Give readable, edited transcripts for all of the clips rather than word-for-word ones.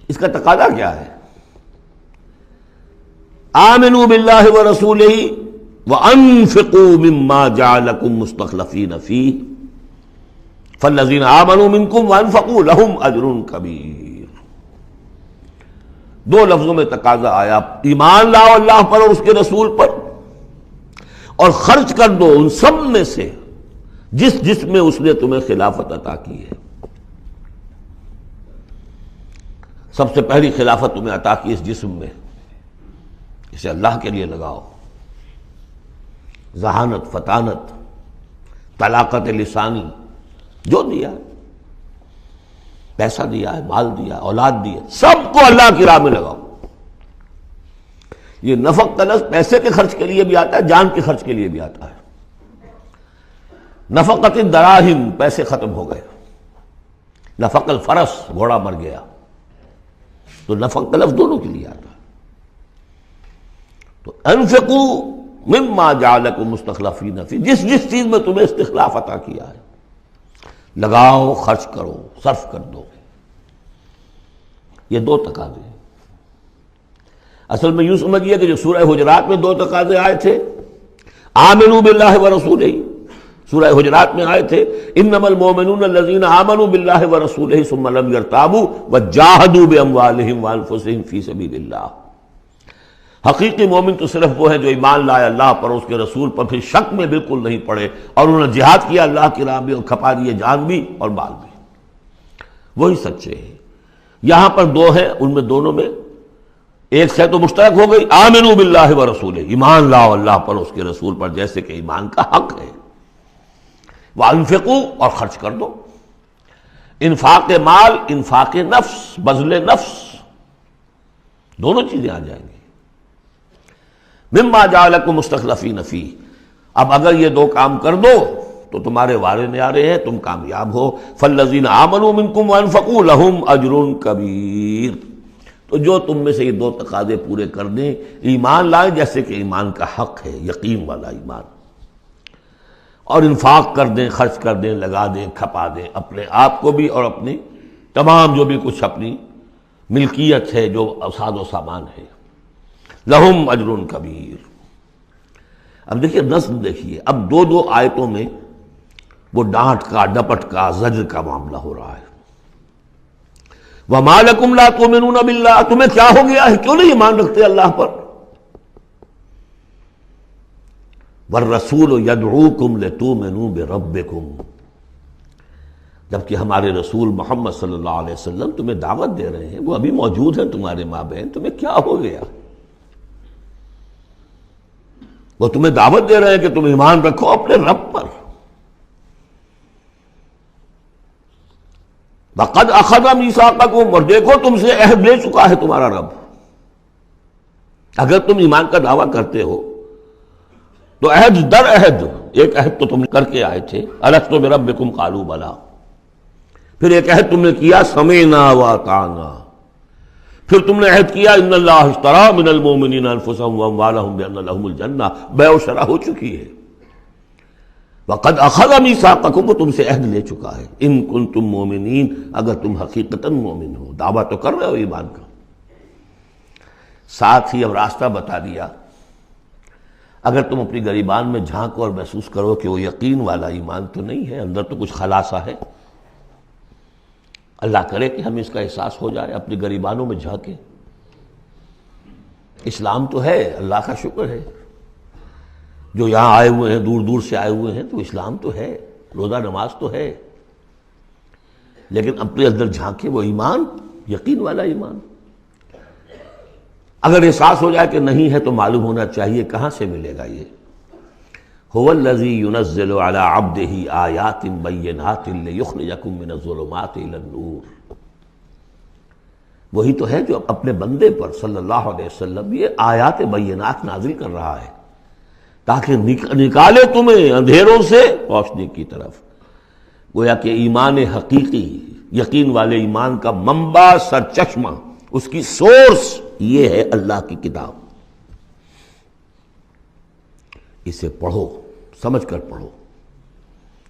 اس کا تقاضا کیا ہے؟ آمنوا باللہ ورسولہ وانفقوا مما جعلکم مستخلفین فیہ فالذین آمنوا منکم وانفقوا لہم اجر کبیر۔ دو لفظوں میں تقاضا آیا، ایمان لاؤ اللہ پر اور اس کے رسول پر، اور خرچ کر دو ان سب میں سے جس میں اس نے تمہیں خلافت عطا کی ہے۔ سب سے پہلی خلافت تمہیں عطا کی اس جسم میں، اسے اللہ کے لیے لگاؤ۔ ذہانت، فطانت، طلاقت لسانی، جو دیا ہے، پیسہ دیا ہے، مال دیا ہے، اولاد دی ہے، سب کو اللہ کی راہ میں لگاؤ۔ یہ نفق کا لفظ پیسے کے خرچ کے لیے بھی آتا ہے، جان کے خرچ کے لیے بھی آتا ہے۔ نفقت الدراہم، پیسے ختم ہو گئے، نفق الفرس، گھوڑا مر گیا، تو نفق کا لفظ دونوں کے لیے آتا ہے۔ تو انفقوا مما جعلکم مستخلفین فی، جس چیز میں تمہیں استخلاف عطا کیا ہے لگاؤ، خرچ کرو، صرف کر دو۔ یہ دو تقاضے ہیں۔ اصل میں یوں سمجھیے کہ جو سورہ حجرات میں دو تقاضے آئے تھے، آمنوا باللہ ورسولہ، سورہ حجرات میں آئے تھے انما المؤمنون الذین آمنوا باللہ ورسولہ ثم لم یرتابوا وجاہدوا باموالہم وانفسہم فی سبیل اللہ۔ حقیقی مومن تو صرف وہ ہے جو ایمان لائے اللہ پر، اس کے رسول پر، پھر شک میں بالکل نہیں پڑے، اور انہوں نے جہاد کیا اللہ کی راہ میں اور کھپا دیے جان بھی اور مال بھی، وہی سچے ہیں۔ یہاں پر دو ہیں، ان میں دونوں میں ایک سے تو مشترک ہو گئی، آمنوا باللہ ورسولہ، ایمان لاؤ اللہ پر اس کے رسول پر جیسے کہ ایمان کا حق ہے۔ وانفقوا، اور خرچ کر دو، انفاق مال، انفاق نفس، بذل نفس، دونوں چیزیں آ جائیں گی۔ مما جعلکم مستخلفین فیہ، اب اگر یہ دو کام کر دو تو تمہارے وارے نیارے ہیں، تم کامیاب ہو۔ فالذین آمنوا منکم وانفقوا لہم اجر کبیر، تو جو تم میں سے یہ دو تقاضے پورے کر دیں، ایمان لائیں جیسے کہ ایمان کا حق ہے، یقین والا ایمان، اور انفاق کر دیں، خرچ کر دیں، لگا دیں، کھپا دیں، اپنے آپ کو بھی اور اپنی تمام جو بھی کچھ اپنی ملکیت ہے، جو ساز و سامان ہے، لہم اجر کبیر۔ اب دیکھیے نظم، دیکھیے اب دو آیتوں میں وہ ڈانٹ کا، ڈپٹ کا، زجر کا معاملہ ہو رہا ہے۔ وَمَا لَكُمْ لَا تُؤْمِنُونَ بِاللَّهِ، تمہیں کیا ہو گیا ہے، کیوں نہیں ایمان رکھتے اللہ پر؟ وَالرَّسُولُ يَدْعُوكُمْ لِتُؤْمِنُوا بِرَبِّكُمْ، جبکہ ہمارے رسول محمد صلی اللہ علیہ وسلم تمہیں دعوت دے رہے ہیں، وہ ابھی موجود ہیں تمہارے مابین، تمہیں کیا ہو گیا؟ وہ تمہیں دعوت دے رہے ہیں کہ تم ایمان رکھو اپنے رب پر۔ وَقَدْ أَخَذَ مِيثَاقَكُمْ، اور دیکھو تم سے عہد لے چکا ہے تمہارا رب۔ اگر تم ایمان کا دعویٰ کرتے ہو تو عہد در عہد، ایک عہد تو تم کر کے آئے تھے، أَلَسْتُ بِرَبِّكُمْ قَالُوا بَلَىٰ، پھر ایک عہد تم نے کیا سَمِعْنَا وَأَطَعْنَا، پھر تم نے عہد کیا ان اللہ اشترى من المؤمنین انفسهم واموالهم بان لهم الجنہ، بیع و شرع ہو چکی ہے۔ وقد اخذ میثاقکم، وہ تم سے عہد لے چکا ہے، ان کنتم مؤمنین، اگر تم حقیقتاً مومن ہو، دعویٰ تو کر رہے ہو ایمان کا۔ ساتھ ہی اب راستہ بتا دیا، اگر تم اپنی گریبان میں جھانکو اور محسوس کرو کہ وہ یقین والا ایمان تو نہیں ہے، اندر تو کچھ خلاصہ ہے، اللہ کرے کہ ہمیں اس کا احساس ہو جائے، اپنی گریبانوں میں جھانکیں۔ اسلام تو ہے، اللہ کا شکر ہے، جو یہاں آئے ہوئے ہیں، دور دور سے آئے ہوئے ہیں، تو اسلام تو ہے، روزہ نماز تو ہے، لیکن اپنے اندر جھانکے وہ ایمان، یقین والا ایمان۔ اگر احساس ہو جائے کہ نہیں ہے تو معلوم ہونا چاہیے کہاں سے ملے گا یہ۔ هو الذی ينزل على عبده آیات بینات لیخرجکم من الظلمات الى النور، وہی تو ہے جو اپنے بندے پر صلی اللہ علیہ وسلم یہ آیات بینات نازل کر رہا ہے تاکہ نکالے تمہیں اندھیروں سے روشنی کی طرف۔ گویا کہ ایمان حقیقی، یقین والے ایمان کا منبع، سرچشمہ، اس کی سورس یہ ہے اللہ کی کتاب۔ اسے پڑھو، سمجھ کر پڑھو،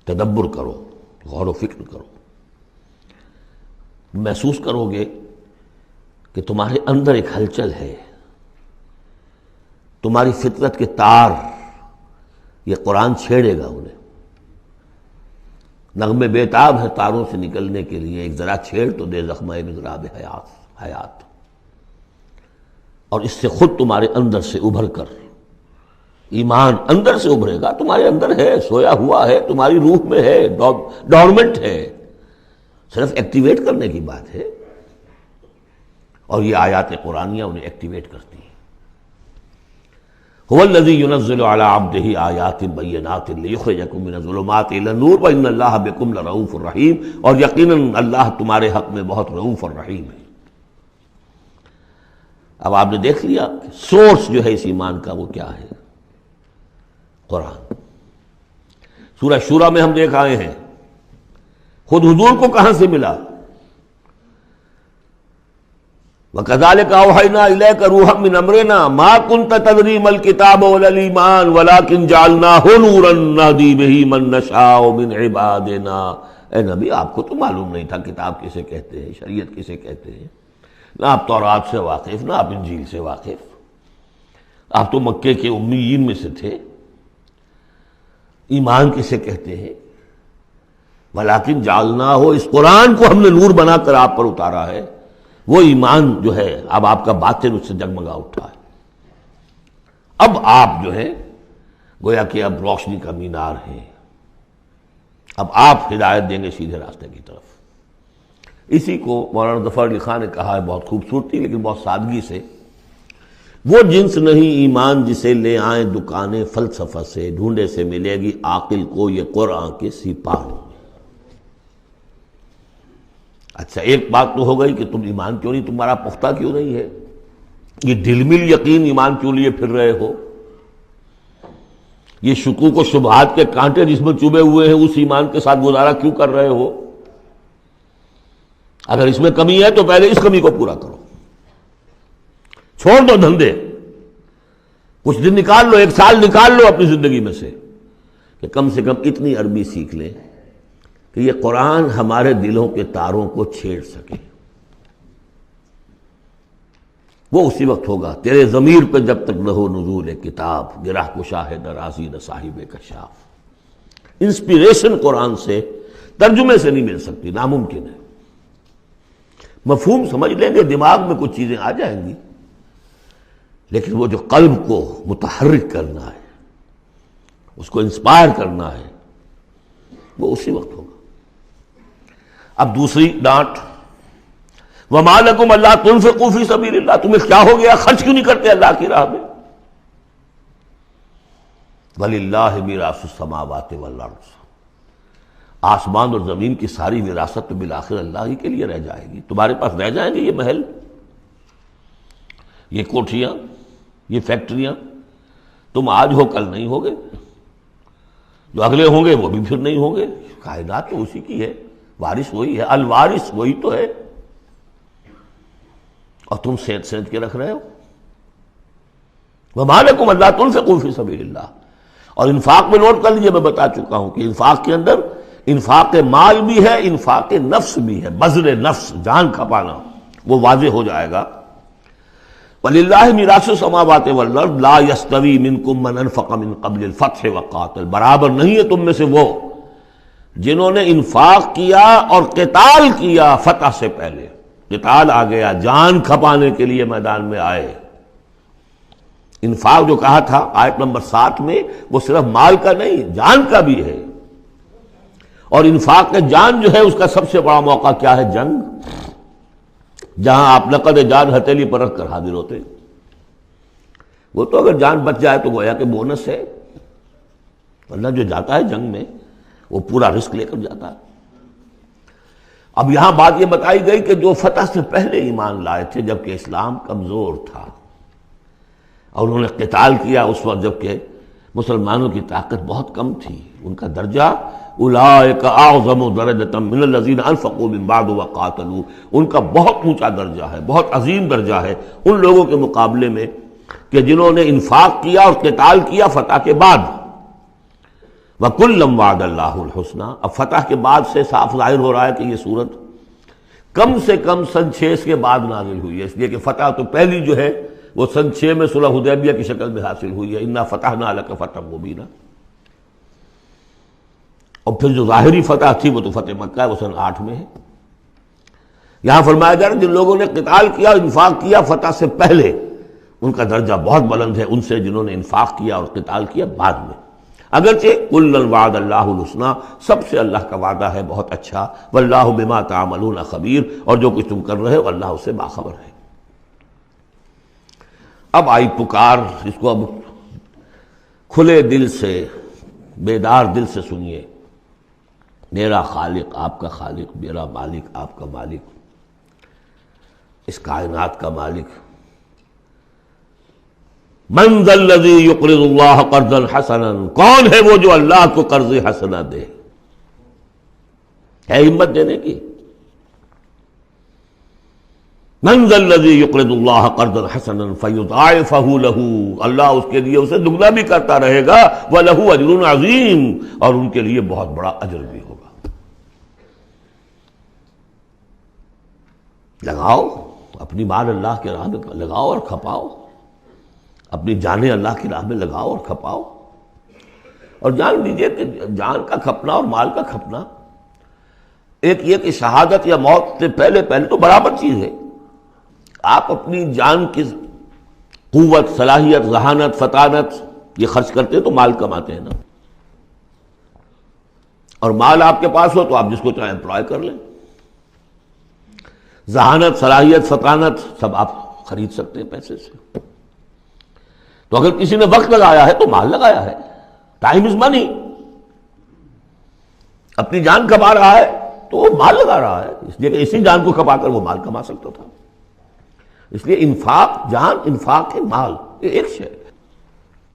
تدبر کرو، غور و فکر کرو، محسوس کرو گے کہ تمہارے اندر ایک ہلچل ہے، تمہاری فطرت کے تار، یہ قرآن چھیڑے گا انہیں۔ نغمے بیتاب ہے تاروں سے نکلنے کے لیے، ایک ذرا چھیڑ تو دے زخمہ مضراب حیات، اور اس سے خود تمہارے اندر سے ابھر کر ایمان اندر سے ابھرے گا۔ تمہارے اندر ہے، سویا ہوا ہے، تمہاری روح میں ہے، ڈورمنٹ ہے، صرف ایکٹیویٹ کرنے کی بات ہے، اور یہ آیات قرآنیہ انہیں ایکٹیویٹ کرتی ہیں۔ هو الذی ينزل على عبده آیات بینات لیخرجکم من الظلمات الی النور وان اللہ بکم لرؤوف رحیم، اور یقیناً اللہ تمہارے حق میں بہت رؤوف اور رحیم ہے۔ اب آپ نے دیکھ لیا کہ سورس جو ہے اس ایمان کا وہ کیا ہے؟ قرآن۔ سورہ شورى میں ہم دیکھ آئے ہیں خود حضور کو کہاں سے ملا؟ وَكَذَلِكَ أَوْحَيْنَا إِلَيْكَ رُوحًا مِّنْ أَمْرِنَا مَا كُنْتَ تَدْرِي مَا الْكِتَابُ وَلَا الْإِيمَانُ وَلَكِنْ جَعَلْنَاهُ نُورًا نَهْدِي بِهِ مَن نَّشَاءُ مِنْ عِبَادِنَا۔ اے نبی، آپ کو تو معلوم نہیں تھا کتاب کسے کہتے ہیں، شریعت کسے کہتے ہیں، نہ آپ تورات سے واقف، نہ آپ انجیل سے واقف، آپ تو مکے کے امیین میں سے تھے۔ ایمان کسے کہتے ہیں؟ وَلَكِنْ جَعَلْنَاهُ، اس قرآن کو ہم نے نور بنا کر آپ پر اتارا ہے۔ وہ ایمان جو ہے اب آپ کا باطن اس سے جگمگا اٹھا ہے، اب آپ جو ہے گویا کہ اب روشنی کا مینار ہیں، اب آپ ہدایت دیں گے سیدھے راستے کی طرف۔ اسی کو مولانا ظفر علی خان نے کہا ہے بہت خوبصورتی لیکن بہت سادگی سے، وہ جنس نہیں ایمان جسے لے آئیں دکانیں فلسفہ سے، ڈھونڈے سے ملے گی عاقل کو یہ قرآن کے سپاہ۔ اچھا، ایک بات تو ہو گئی کہ تم ایمان کیوں نہیں، تمہارا پختہ کیوں نہیں ہے، یہ ڈھلمل یقین ایمان کیوں لیے پھر رہے ہو، یہ شکوک و شبہات کے کانٹے جس میں چبھے ہوئے ہیں اس ایمان کے ساتھ گزارا کیوں کر رہے ہو؟ اگر اس میں کمی ہے تو پہلے اس کمی کو پورا کرو، چھوڑ دو دھندے، کچھ دن نکال لو، ایک سال نکال لو اپنی زندگی میں سے کہ کم سے کم اتنی عربی سیکھ لیں کہ یہ قرآن ہمارے دلوں کے تاروں کو چھیڑ سکے۔ وہ اسی وقت ہوگا تیرے ضمیر پہ جب تک نہ ہو نزول کتاب، گرہ کشا ہے درازی نہ صاحب کشاف۔ انسپیریشن قرآن سے، ترجمے سے نہیں مل سکتی، ناممکن ہے۔ مفہوم سمجھ لیں گے، دماغ میں کچھ چیزیں آ جائیں گی، لیکن وہ جو قلب کو متحرک کرنا ہے، اس کو انسپائر کرنا ہے، وہ اسی وقت ہوگا۔ اب دوسری ڈانٹ، وَمَا لَكُمْ أَلَّا تُنْفِقُوا فِي سَبِيلِ اللَّهِ، تمہیں کیا ہو گیا، خرچ کیوں نہیں کرتے اللہ کی راہ میں؟ وَلِلَّهِ مِيرَاثُ السَّمَاوَاتِ وَالْأَرْضِ، آسمان اور زمین کی ساری وراثت تو بالآخر اللہ ہی کے لیے رہ جائے گی۔ تمہارے پاس رہ جائیں گے یہ محل، یہ کوٹھیاں، یہ فیکٹریاں، تم آج ہو کل نہیں ہوگے، جو اگلے ہوں گے وہ بھی پھر نہیں ہوں گے۔ کائنات تو اسی کی ہے، وارث وہی ہے، الوارث وہی تو ہے، اور تم سینت کے رکھ رہے ہو۔ وَمَا لَكُمْ أَلَّا تُنْفِقُوا فِي سَبِيلِ اللَّهِ، اور انفاق میں نوٹ کر لیجیے، میں بتا چکا ہوں کہ انفاق کے اندر انفاق مال بھی ہے، انفاق نفس بھی ہے، بذل نفس، جان کھپانا، وہ واضح ہو جائے گا۔ وَلِلَّهِ مِيرَاثُ السَّمَاوَاتِ وَالْأَرْضِ لَا يَسْتَوِي مِنْكُمْ مَنْ أَنْفَقَ مِنْ قَبْلِ الْفَتْحِ وَقَاتَلَ، برابر نہیں ہے تم میں سے وہ جنہوں نے انفاق کیا اور قتال کیا فتح سے پہلے۔ قتال آ گیا، جان کھپانے کے لیے میدان میں آئے۔ انفاق جو کہا تھا آیت نمبر 7 میں، وہ صرف مال کا نہیں، جان کا بھی ہے، اور انفاق کے جان جو ہے اس کا سب سے بڑا موقع کیا ہے؟ جنگ، جہاں آپ نقد جان ہتھیلی پر رکھ کر حاضر ہوتے۔ وہ تو اگر جان بچ جائے تو گویا کہ بونس ہے، ورنہ جو جاتا ہے جنگ میں وہ پورا رسک لے کر جاتا ہے۔ اب یہاں بات یہ بتائی گئی کہ جو فتح سے پہلے ایمان لائے تھے جبکہ اسلام کمزور تھا، اور انہوں نے قتال کیا اس وقت جبکہ مسلمانوں کی طاقت بہت کم تھی، ان کا درجہ اولئک اعظم درجۃ من الذین انفقوا من بعد وقاتلوا، ان کا بہت اونچا درجہ ہے، بہت عظیم درجہ ہے ان لوگوں کے مقابلے میں کہ جنہوں نے انفاق کیا اور قتال کیا فتح کے بعد۔ وَكُلًّا وَعَدَ اللَّهُ الْحُسْنَىٰ، اب فتح کے بعد سے صاف ظاہر ہو رہا ہے کہ یہ صورت کم سے کم سن 6 کے بعد نازل ہوئی ہے، اس لیے کہ فتح تو پہلی جو ہے وہ سن 6 میں صلح حدیبیہ کی شکل میں حاصل ہوئی ہے، انا فتحنا لک فتحا مبینا۔ اور پھر جو ظاہری فتح تھی وہ تو فتح مکہ ہے، وہ سن 8 میں ہے۔ یہاں فرمایا جا رہا ہے جن لوگوں نے قتال کیا اور انفاق کیا فتح سے پہلے، ان کا درجہ بہت بلند ہے ان سے جنہوں نے انفاق کیا اور قتال کیا بعد میں۔ اگرچہ کلا وعد اللہ الحسنی، سب سے اللہ کا وعدہ ہے بہت اچھا، واللہ بما تعملون خبیر، اور جو کچھ تم کر رہے ہو اللہ اس سے باخبر ہے۔ اب آئی پکار، اس کو اب کھلے دل سے بیدار دل سے سنیے۔ میرا خالق آپ کا خالق، میرا مالک آپ کا مالک، اس کائنات کا مالک، من ذا الذی یقرض اللہ قرضا حسنا، کون ہے وہ جو اللہ کو قرض حسنا دے؟ ہے ہمت دینے کی؟ من ذا الذی یقرض اللہ قرضا حسنا فیضاعفہ لہ، اللہ اس کے لیے اسے دگنا بھی کرتا رہے گا، وَلَهُ أَجْرٌ عَظِيمٌ، اور ان کے لیے بہت بڑا اجر بھی ہوگا۔ لگاؤ اپنی مال اللہ کے راہ میں لگاؤ اور کھپاؤ، اپنی جانیں اللہ کی راہ میں لگاؤ اور کھپاؤ، اور جان لیجیے کہ جان کا کھپنا اور مال کا کھپنا ایک یہ کہ شہادت یا موت سے پہلے تو برابر چیز ہے۔ آپ اپنی جان کی قوت، صلاحیت، ذہانت، فطانت یہ خرچ کرتے ہیں تو مال کماتے ہیں نا، اور مال آپ کے پاس ہو تو آپ جس کو چاہیں امپلائے کر لیں، ذہانت، صلاحیت، فطانت سب آپ خرید سکتے ہیں پیسے سے۔ تو اگر کسی نے وقت لگایا ہے تو مال لگایا ہے، ٹائم از منی۔ اپنی جان کما رہا ہے تو وہ مال لگا رہا ہے، اس لیے کہ اسی جان کو کما کر وہ مال کما سکتا تھا۔ اس لیے انفاق جان، انفاق ہے مال، یہ ایک شے ہے۔